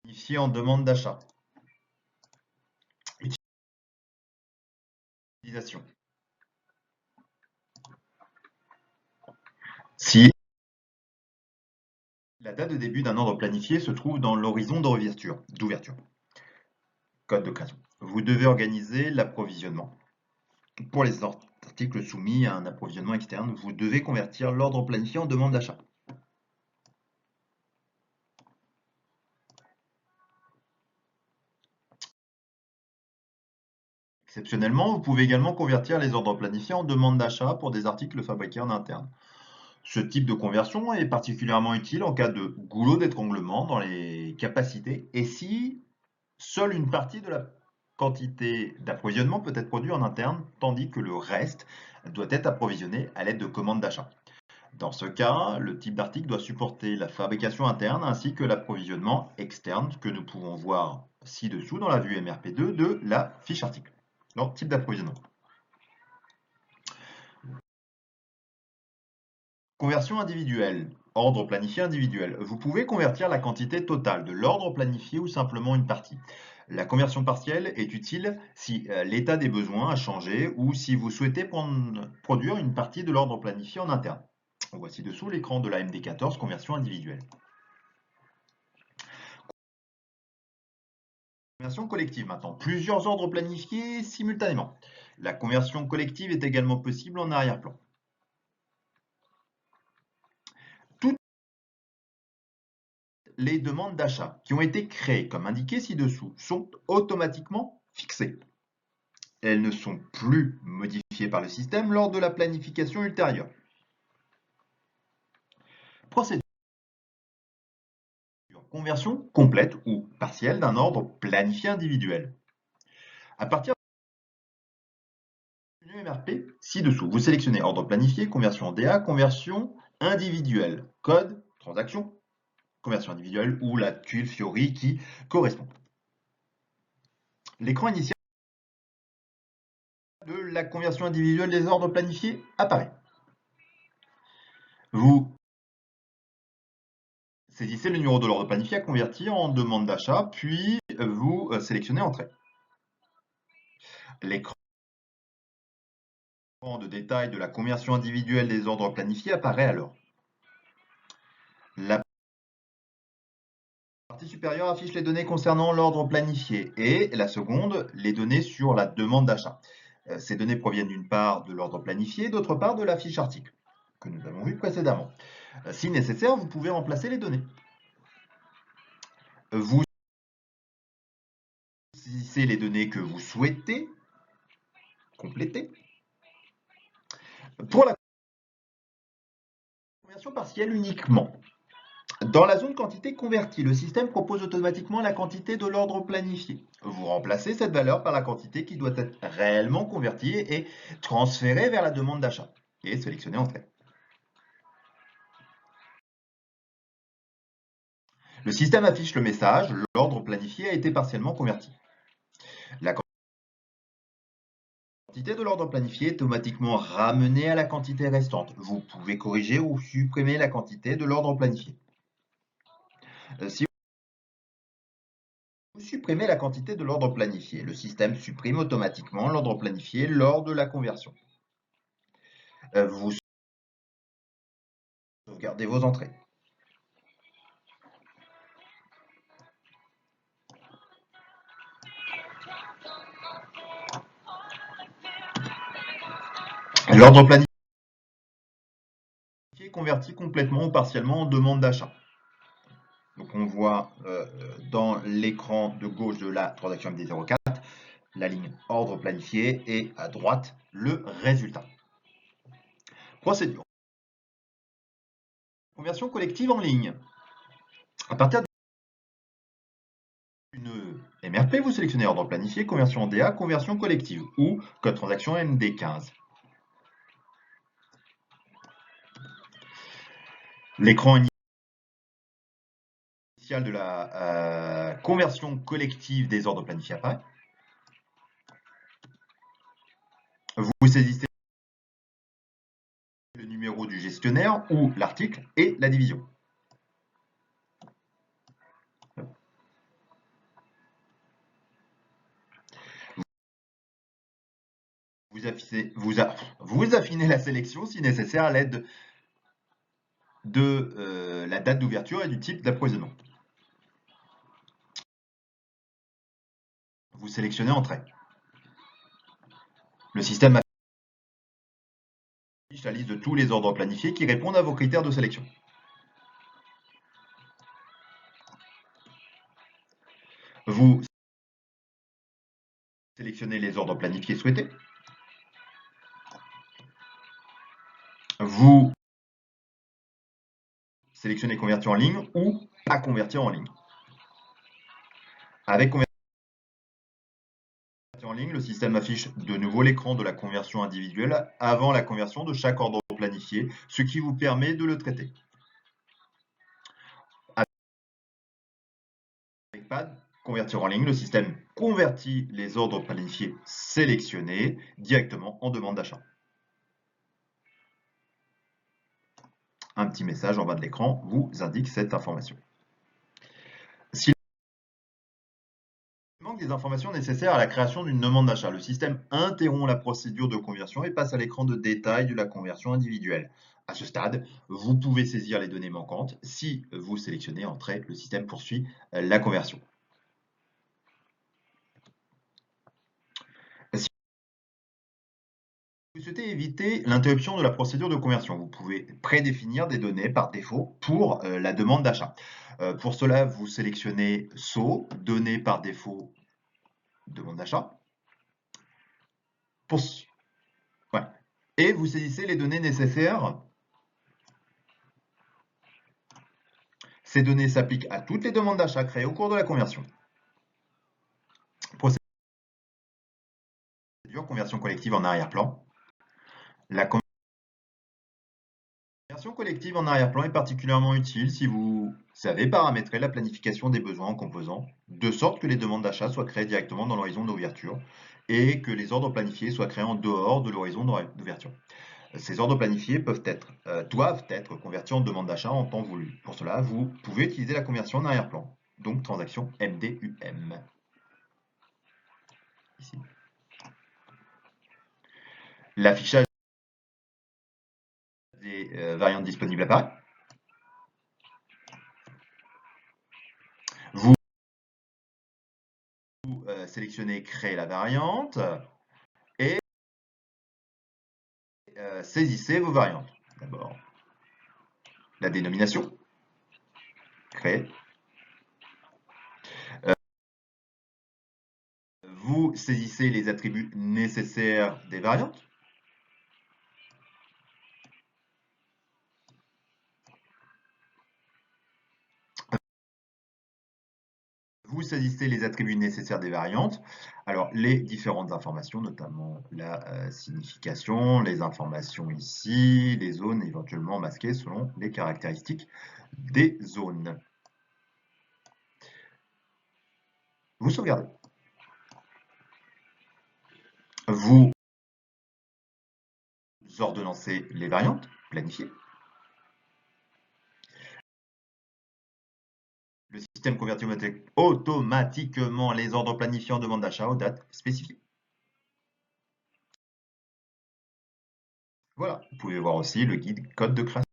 Planifié en demande d'achat. Utilisation. Si la date de début d'un ordre planifié se trouve dans l'horizon d'ouverture, code de création, vous devez organiser l'approvisionnement. Pour les articles soumis à un approvisionnement externe, vous devez convertir l'ordre planifié en demande d'achat. Exceptionnellement, vous pouvez également convertir les ordres planifiés en demande d'achat pour des articles fabriqués en interne. Ce type de conversion est particulièrement utile en cas de goulot d'étranglement dans les capacités et si seule une partie de la quantité d'approvisionnement peut être produite en interne, tandis que le reste doit être approvisionné à l'aide de commandes d'achat. Dans ce cas, le type d'article doit supporter la fabrication interne ainsi que l'approvisionnement externe que nous pouvons voir ci-dessous dans la vue MRP2 de la fiche article. Donc, type d'approvisionnement. Conversion individuelle. Ordre planifié individuel. Vous pouvez convertir la quantité totale de l'ordre planifié ou simplement une partie. La conversion partielle est utile si l'état des besoins a changé ou si vous souhaitez produire une partie de l'ordre planifié en interne. Voici dessous l'écran de la MD14 conversion individuelle. Conversion collective maintenant. Plusieurs ordres planifiés simultanément. La conversion collective est également possible en arrière-plan. Toutes les demandes d'achat qui ont été créées, comme indiqué ci-dessous, sont automatiquement fixées. Elles ne sont plus modifiées par le système lors de la planification ultérieure. Procédure. Conversion complète ou partielle d'un ordre planifié individuel. À partir du menu MRP ci-dessous, vous sélectionnez ordre planifié, conversion DA, conversion individuelle, code, transaction, conversion individuelle ou la tuile Fiori qui correspond. L'écran initial de la conversion individuelle des ordres planifiés apparaît. Vous saisissez le numéro de l'ordre planifié à convertir en demande d'achat, puis vous sélectionnez Entrée. L'écran de détail de la conversion individuelle des ordres planifiés apparaît alors. La partie supérieure affiche les données concernant l'ordre planifié et la seconde, les données sur la demande d'achat. Ces données proviennent d'une part de l'ordre planifié, d'autre part de la fiche article que nous avons vu précédemment. Si nécessaire, vous pouvez remplacer les données. Vous saisissez les données que vous souhaitez compléter. Pour la conversion partielle uniquement, dans la zone quantité convertie, le système propose automatiquement la quantité de l'ordre planifié. Vous remplacez cette valeur par la quantité qui doit être réellement convertie et transférée vers la demande d'achat. Et sélectionnez Entrée. Le système affiche le message « L'ordre planifié a été partiellement converti ». La quantité de l'ordre planifié est automatiquement ramenée à la quantité restante. Vous pouvez corriger ou supprimer la quantité de l'ordre planifié. Si vous supprimez la quantité de l'ordre planifié, le système supprime automatiquement l'ordre planifié lors de la conversion. Vous sauvegardez vos entrées. L'ordre planifié est converti complètement ou partiellement en demande d'achat. Donc on voit dans l'écran de gauche de la transaction MD04 la ligne ordre planifié et à droite le résultat. Procédure. Conversion collective en ligne. À partir d'une MRP, vous sélectionnez ordre planifié, conversion DA, conversion collective ou code transaction MD15. L'écran initial de la conversion collective des ordres planifiés apparaît. Vous saisissez le numéro du gestionnaire ou l'article et la division. vous affinez la sélection si nécessaire à l'aide de la date d'ouverture et du type d'approvisionnement. Vous sélectionnez Entrée. Le système affiche la liste de tous les ordres planifiés qui répondent à vos critères de sélection. Vous sélectionnez les ordres planifiés souhaités. Vous sélectionnez Convertir en ligne ou pas convertir en ligne. Avec Convertir en ligne, le système affiche de nouveau l'écran de la conversion individuelle avant la conversion de chaque ordre planifié, ce qui vous permet de le traiter. Avec PAD, Convertir en ligne, le système convertit les ordres planifiés sélectionnés directement en demande d'achat. Un petit message en bas de l'écran vous indique cette information. S'il manque des informations nécessaires à la création d'une demande d'achat, le système interrompt la procédure de conversion et passe à l'écran de détail de la conversion individuelle. À ce stade, vous pouvez saisir les données manquantes. Si vous sélectionnez Entrée, le système poursuit la conversion. Si vous souhaitez éviter l'interruption de la procédure de conversion, vous pouvez prédéfinir des données par défaut pour la demande d'achat. Pour cela, vous sélectionnez SO, données par défaut, demande d'achat. Ouais. Et vous saisissez les données nécessaires. Ces données s'appliquent à toutes les demandes d'achat créées au cours de la conversion. Procédure conversion collective en arrière-plan. La conversion collective en arrière-plan est particulièrement utile si vous savez paramétrer la planification des besoins en composants, de sorte que les demandes d'achat soient créées directement dans l'horizon d'ouverture et que les ordres planifiés soient créés en dehors de l'horizon d'ouverture. Ces ordres planifiés doivent être convertis en demande d'achat en temps voulu. Pour cela, vous pouvez utiliser la conversion en arrière-plan, donc transaction MDUM. Ici. L'affichage des variantes disponibles apparaît. Vous sélectionnez Créer la variante et saisissez vos variantes. D'abord, la dénomination, créer. Vous saisissez les attributs nécessaires des variantes. Vous saisissez les attributs nécessaires des variantes. Alors, les différentes informations, notamment la signification, les informations ici, les zones éventuellement masquées selon les caractéristiques des zones. Vous sauvegardez. Vous ordonnancez les variantes, planifiées. Le système convertit automatiquement les ordres planifiés en demande d'achat aux dates spécifiées. Voilà, vous pouvez voir aussi le guide code de création.